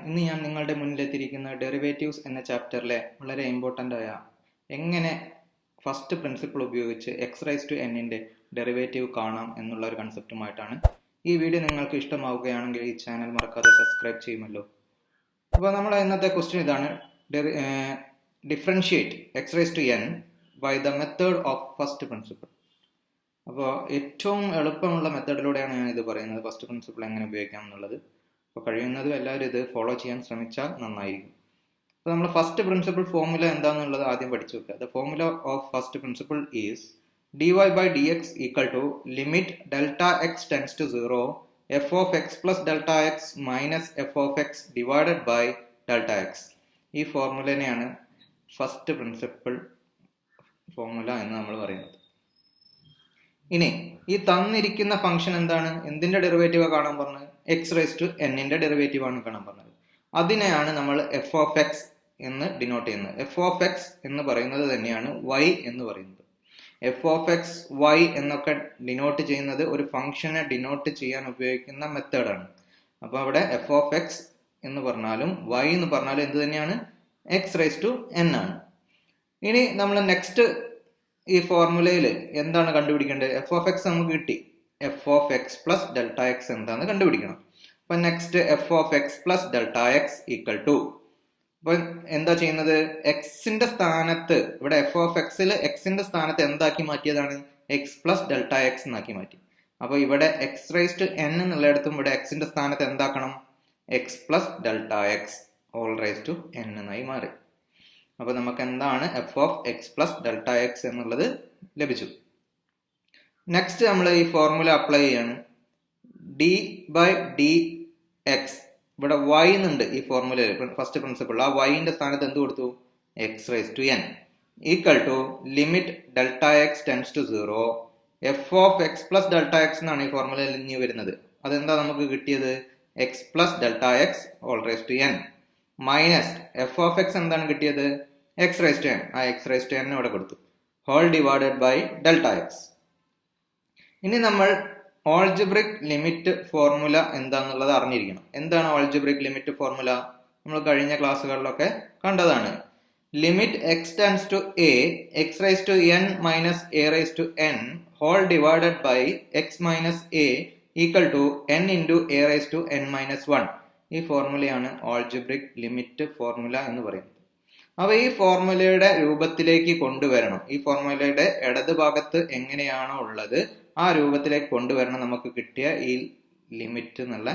ഇന്ന് ഞാൻ നിങ്ങളുടെ മുന്നിലെത്തിയിരിക്കുന്ന ഡെറിവേറ്റീവ്സ് എന്ന ചാപ്റ്ററിലെ വളരെ ഇമ്പോർട്ടൻ്റ് ആയ എങ്ങനെ ഫസ്റ്റ് പ്രിൻസിപ്പിൾ ഉപയോഗിച്ച് എക്സ് റൈസ് ടു എന്നിൻ്റെ ഡെറിവേറ്റീവ് കാണാം എന്നുള്ള ഒരു കൺസെപ്റ്റുമായിട്ടാണ്. ഈ വീഡിയോ നിങ്ങൾക്ക് ഇഷ്ടമാവുകയാണെങ്കിൽ ഈ ചാനൽ മറക്കാതെ സബ്സ്ക്രൈബ് ചെയ്യുമല്ലോ. അപ്പോൾ നമ്മുടെ ഇന്നത്തെ ക്വസ്റ്റ്യൻ ഇതാണ്: differentiate x raise to n by the method of first principle. അപ്പോൾ ഏറ്റവും എളുപ്പമുള്ള മെത്തേഡിലൂടെയാണ് ഞാൻ ഇത് പറയുന്നത്, ഫസ്റ്റ് പ്രിൻസിപ്പിൾ എങ്ങനെ ഉപയോഗിക്കാം എന്നുള്ളത്. അപ്പോൾ കഴിയുന്നതും എല്ലാവരും ഇത് ഫോളോ ചെയ്യാൻ ശ്രമിച്ചാൽ നന്നായിരിക്കും. അപ്പോൾ നമ്മൾ ഫസ്റ്റ് പ്രിൻസിപ്പിൾ ഫോർമുല എന്താണെന്നുള്ളത് ആദ്യം പഠിച്ചു വെക്കുക. The formula of first principle is dy by dx equal to limit delta x tends to 0 f of x plus delta x minus f of x divided by delta x. ഈ ഫോർമുലനെയാണ് first principle formula എന്ന് നമ്മൾ പറയുന്നത്. ഇനി ഈ തന്നിരിക്കുന്ന function എന്താണ്, എന്തിന്റെ derivative കാണാൻ പറഞ്ഞത്? എക്സ് റൈസ് ടു എന്നിന്റെ ഡെറിവേറ്റീവ് ആണ് കാണാൻ പറഞ്ഞത്. അതിനെയാണ് നമ്മൾ എഫ് ഓഫ് എക്സ് എന്ന് ഡിനോട്ട് ചെയ്യുന്നത്. എഫ് ഓഫ് എക്സ് എന്ന് പറയുന്നത് തന്നെയാണ് വൈ എന്ന് പറയുന്നത്. എഫ് ഓഫ് എക്സ് വൈ എന്നൊക്കെ ഡിനോട്ട് ചെയ്യുന്നത് ഒരു ഫംഗ്ഷനെ ഡിനോട്ട് ചെയ്യാൻ ഉപയോഗിക്കുന്ന മെത്തേഡാണ്. അപ്പോൾ അവിടെ എഫ് ഓഫ് എക്സ് എന്ന് പറഞ്ഞാലും വൈ എന്ന് പറഞ്ഞാലും എന്ത് തന്നെയാണ്? എക്സ് റൈസ് ടു എൻ ആണ്. ഇനി നമ്മൾ നെക്സ്റ്റ് ഈ ഫോർമുലയിൽ എന്താണ് കണ്ടുപിടിക്കേണ്ടത്? എഫ് ഓഫ് എക്സ് നമുക്ക് കിട്ടി. F of x plus delta x എന്താണെന്ന് കണ്ടുപിടിക്കണം. അപ്പൊ next f of x plus delta x equal to, അപ്പൊ എന്താ ചെയ്യുന്നത്? എക്സിന്റെ സ്ഥാനത്ത് ഇവിടെ എഫ് ഓഫ് എക്സിൽ എക്സിന്റെ സ്ഥാനത്ത് എന്താക്കി മാറ്റിയതാണ്? എക്സ് പ്ലസ് ഡെൽറ്റ എക്സ് എന്നാക്കി മാറ്റി. അപ്പൊ ഇവിടെ എക്സ് റൈസ് ടു എൻ എന്നുള്ളിടത്തും ഇവിടെ എക്സിന്റെ സ്ഥാനത്ത് എന്താക്കണം? X plus delta x whole raise to n എന്നായി മാറി. അപ്പൊ നമുക്ക് എന്താണ് f of x plus delta x എന്നുള്ളത് ലഭിച്ചു. നെക്സ്റ്റ് നമ്മൾ ഈ ഫോർമുല അപ്ലൈ ചെയ്യാണ്. ഡി ബൈ ഡി എക്സ്, ഇവിടെ വൈ എന്നുണ്ട് ഈ ഫോർമുലയിൽ ഫസ്റ്റ് പ്രിൻസിപ്പിൾ. ആ വൈന്റെ സ്ഥാനത്ത് എന്ത് കൊടുത്തു? X raise to n equal to limit delta x tends to 0 f of x plus delta x എന്നാണ് ഈ ഫോർമുലയിൽ ഇനി വരുന്നത്. അതെന്താ നമുക്ക് കിട്ടിയത്? X plus delta x whole raise to n minus f of x എന്താണ് കിട്ടിയത്? X raise to n. ആ എക്സ് റൈസ് ടു എൻ ഇവിടെ കൊടുത്തു, whole divided by delta x. ഇനി നമ്മൾ ഓൾജിബ്രിക് ലിമിറ്റ് ഫോർമുല എന്താന്നുള്ളത് അറിഞ്ഞിരിക്കണം. എന്താണ് ഓൾജിബ്രിക് ലിമിറ്റ് ഫോർമുല? നമ്മൾ കഴിഞ്ഞ ക്ലാസ്സുകളിലൊക്കെ കണ്ടതാണ്. Limit x tends to a x raise to n minus a raise to n whole divided by x minus a equal to n into a raise to n minus 1. ഈ ഫോർമുലയാണ് algebraic limit formula എന്ന് പറയുന്നത്. അപ്പൊ ഈ ഫോർമുലയുടെ രൂപത്തിലേക്ക് കൊണ്ടുവരണം. ഈ ഫോർമുലയുടെ ഇടത് ഭാഗത്ത് എങ്ങനെയാണോ ഉള്ളത് ആ രൂപത്തിലേക്ക് കൊണ്ടുവരണം നമുക്ക് കിട്ടിയ ഈ ലിമിറ്റ് എന്നുള്ള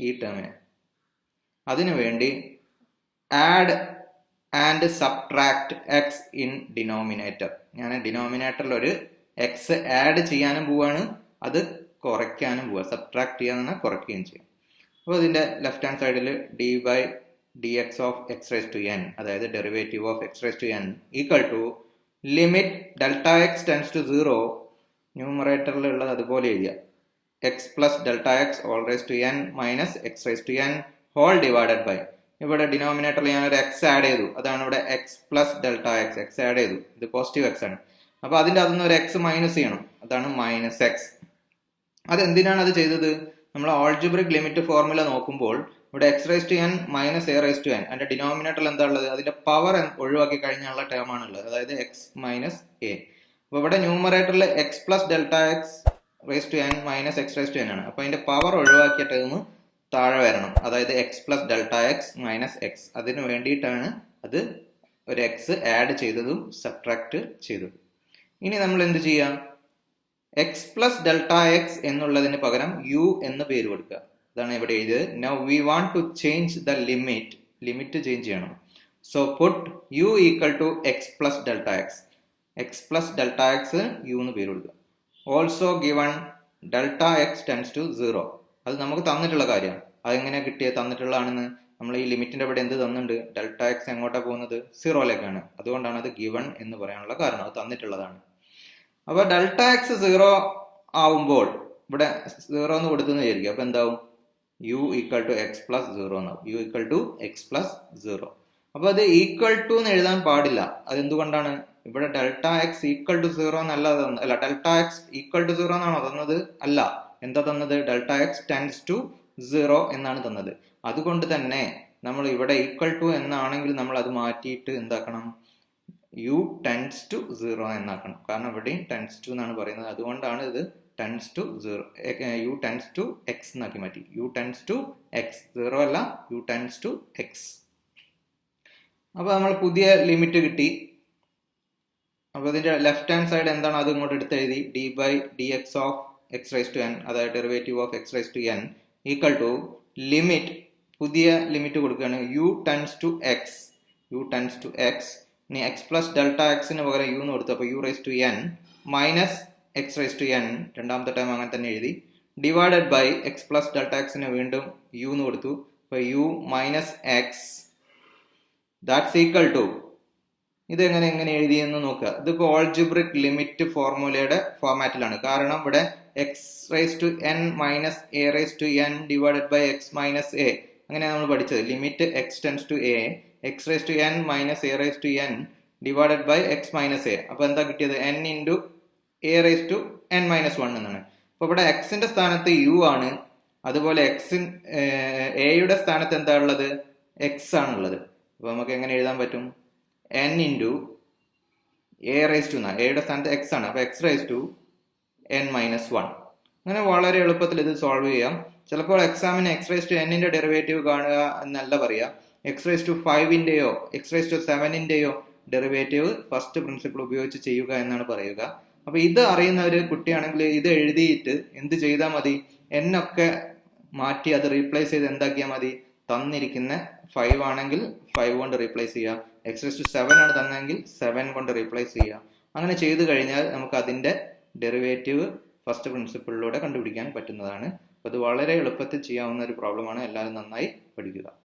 ഈ ടേമിനെ. അതിനുവേണ്ടി add and subtract X in denominator. ഞാൻ ഡിനോമിനേറ്ററിൽ ഒരു എക്സ് ആഡ് ചെയ്യാനും പോവാണ്, അത് കുറയ്ക്കാനും പോവാ. സബ്ട്രാക്ട് ചെയ്യാൻ കുറയ്ക്കുകയും ചെയ്യും. അപ്പോൾ ഇതിന്റെ ലെഫ്റ്റ് ഹാൻഡ് സൈഡിൽ d by d x of x raise to n, അതായത് derivative of x raise to n equal to limit delta x tends to 0, ന്യൂമറേറ്ററിൽ ഉള്ളത് അതുപോലെ എഴുതിയ x plus delta x whole raise to n minus x raise to n whole divided by, ഇവിടെ ഡിനോമിനേറ്ററിൽ ഞാൻ ഒരു x add ചെയ്തു, അതാണ് ഇവിടെ x plus delta x. X add ചെയ്തു, ഇത് പോസിറ്റീവ് എക്സ് ആണ്. അപ്പൊ അതിന്റെ അതൊന്ന് ഒരു എക്സ് മൈനസ് ചെയ്യണം, അതാണ് മൈനസ് എക്സ്. അതെന്തിനാണ് അത് ചെയ്തത്? നമ്മൾ ഓൾജിബ്രിക് ലിമിറ്റ് ഫോർമുല നോക്കുമ്പോൾ ഇവിടെ x raise to n minus a raise to n, അതിന്റെ ഡിനോമിനേറ്ററിൽ എന്താ ഉള്ളത്? അതിന്റെ പവർ ഒഴിവാക്കി കഴിഞ്ഞുള്ള ടേം ആണുള്ളത്, അതായത് എക്സ് മൈനസ് എ. അപ്പൊ ഇവിടെ ന്യൂമറേറ്ററിൽ x plus delta x raise to n minus x raise to n ആണ്. അപ്പൊ അതിന്റെ പവർ ഒഴിവാക്കിയ ടേം താഴെ വരണം, അതായത് x plus delta x minus x. അതിന് വേണ്ടിയിട്ടാണ് അത് ഒരു എക്സ് ആഡ് ചെയ്തതും സബ്ട്രാക്ട് ചെയ്തതും. ഇനി നമ്മൾ എന്ത് ചെയ്യാം? എക്സ് പ്ലസ് ഡെൽറ്റ എക്സ് എന്നുള്ളതിന് പകരം യു എന്ന് പേര് കൊടുക്കുക. അതാണ് ഇവിടെ എഴുതിയത്. Now we want to change the limit. Limit change ചെയ്യണം. So put u equal to x plus delta x. X plus delta x u എന്ന് പേര് കൊടുക്കുക. Also given delta x tends to 0. അത് നമുക്ക് തന്നിട്ടുള്ള കാര്യമാണ്. അതെങ്ങനെ കിട്ടിയത്? തന്നിട്ടുള്ളതാണെന്ന്. നമ്മൾ ഈ ലിമിറ്റിന്റെ ഇവിടെ എന്ത് തന്നിട്ടുണ്ട്? ഡെൽറ്റ എക്സ് എങ്ങോട്ടാണ് പോകുന്നത്? 0ലേക്കാണ്. അതുകൊണ്ടാണ് അത് ഗിവൺ എന്ന് പറയാനുള്ള കാരണം, അത് തന്നിട്ടുള്ളതാണ്. അപ്പൊ ഡെൽറ്റ എക്സ് 0 ആവുമ്പോൾ ഇവിടെ 0 എന്ന് കൊടുത്തെന്ന് വിചാരിക്കുക. അപ്പൊ എന്താവും? U equal to x plus 0 എന്നാവും. U equal to x plus 0. അപ്പൊ അത് ഈക്വൽ ടു എന്ന് എഴുതാൻ പാടില്ല. അതെന്തുകൊണ്ടാണ്? ഇവിടെ ഡെൽറ്റ എക്സ് ഈക്വൽ ടു 0 എന്നല്ല തന്നത്. അല്ല, ഡെൽറ്റ എക്സ് ഈക്വൽ ടു 0 എന്നാണോ തന്നത്? അല്ല. എന്താ തന്നത്? ഡെൽറ്റ എക്സ് ടെൻസ് ടു 0 എന്നാണ് തന്നത്. അതുകൊണ്ട് തന്നെ നമ്മൾ ഇവിടെ ഈക്വൽ ടു എന്നാണെങ്കിൽ നമ്മൾ അത് മാറ്റിയിട്ട് എന്താക്കണം, യു ടെൻസ് ടു 0 എന്നാക്കണം. കാരണം ഇവിടെയും ടെൻസ് ടു എന്നാണ് പറയുന്നത്, അതുകൊണ്ടാണ് ഇത് tends to 0, u tends to x എന്നാക്കി മാറ്റി. യു ടെൻസ് ടു എക്സ്, 0 അല്ല, യു ടെൻസ് ടു എക്സ്. അപ്പോൾ നമ്മൾ പുതിയ ലിമിറ്റ് കിട്ടി. അപ്പോൾ ഇതിന്റെ ലെഫ്റ്റ് ഹാൻഡ് സൈഡ് എന്താണ് അത് ഇങ്ങോട്ട് എടുത്ത് എഴുതി, d by d x of x raise to n, അതായത് derivative of x raise to n equal to limit, പുതിയ ലിമിറ്റ് കൊടുക്കുകയാണ്, u tends to x, u tends to x. ഇനി എക്സ് പ്ലസ് ഡെൽറ്റ എക്സിന് പകരം യു എന്ന് കൊടുത്തു, അപ്പോൾ u raise to n minus x raise to n, രണ്ടാമത്തെ time അങ്ങനെ തന്നെ എഴുതി, divided by x plus delta എക്സിന് വീണ്ടും യു എന്ന് കൊടുത്തു, അപ്പോൾ U minus x that's equal to, ഇത് എങ്ങനെ എഴുതിയെന്ന് നോക്കുക. ഇതിപ്പോൾ ഓൾജിബ്രിക് ലിമിറ്റ് ഫോർമുലയുടെ ഫോർമാറ്റിലാണ്. കാരണം ഇവിടെ x raise to n minus a raise to n divided by x minus a, അങ്ങനെയാണ് നമ്മൾ പഠിച്ചത്. Limit x tends to a, x raise to n minus a raise to n divided by x minus a. അപ്പോൾ എന്താ കിട്ടിയത്, n into a raise to n minus 1 എന്നാണ്. അപ്പോൾ ഇവിടെ എക്സിന്റെ സ്ഥാനത്ത് യു ആണ്, അതുപോലെ എയുടെ സ്ഥാനത്ത് എന്താ ഉള്ളത്, എക്സ് ആണുള്ളത്. അപ്പോൾ നമുക്ക് എങ്ങനെ എഴുതാൻ പറ്റും, n into a raise to, എയുടെ സ്ഥാനത്ത് എക്സ് ആണ്, അപ്പോൾ x raise to n minus 1. അങ്ങനെ വളരെ എളുപ്പത്തിൽ ഇത് സോൾവ് ചെയ്യാം. ചിലപ്പോൾ എക്സാമിന് എക്സ് റൈസ് ടു എന്നിന്റെ ഡെറിവേറ്റീവ് കാണുക എന്നല്ല പറയുക, എക്സ് റൈസ് ടു 5ന്റെയോ എക്സ് റൈസ് ടു 7ന്റെയോ ഡെറിവേറ്റീവ് ഫസ്റ്റ് പ്രിൻസിപ്പിൾ ഉപയോഗിച്ച് ചെയ്യുക എന്നാണ് പറയുക. അപ്പൊ ഇത് അറിയുന്ന ഒരു കുട്ടിയാണെങ്കിൽ ഇത് എഴുതിയിട്ട് എന്ത് ചെയ്താൽ മതി, എന്നൊക്കെ മാറ്റി അത് റീപ്ലേസ് ചെയ്ത് എന്താക്കിയാൽ മതി, തന്നിരിക്കുന്ന 5 ആണെങ്കിൽ 5 കൊണ്ട് റീപ്ലേസ് ചെയ്യുക, എക്സ് റൈസ് ടു 7 ആണ് തന്നെങ്കിൽ 7 കൊണ്ട് റീപ്ലേസ് ചെയ്യുക. അങ്ങനെ ചെയ്തു കഴിഞ്ഞാൽ നമുക്ക് അതിന്റെ ഡെറിവേറ്റീവ് ഫസ്റ്റ് പ്രിൻസിപ്പിളിലൂടെ കണ്ടുപിടിക്കാൻ പറ്റുന്നതാണ്. അപ്പോൾ ഇത് വളരെ എളുപ്പത്തിൽ ചെയ്യാവുന്ന ഒരു പ്രോബ്ലമാണ്. എല്ലാവരും നന്നായി പഠിക്കുക.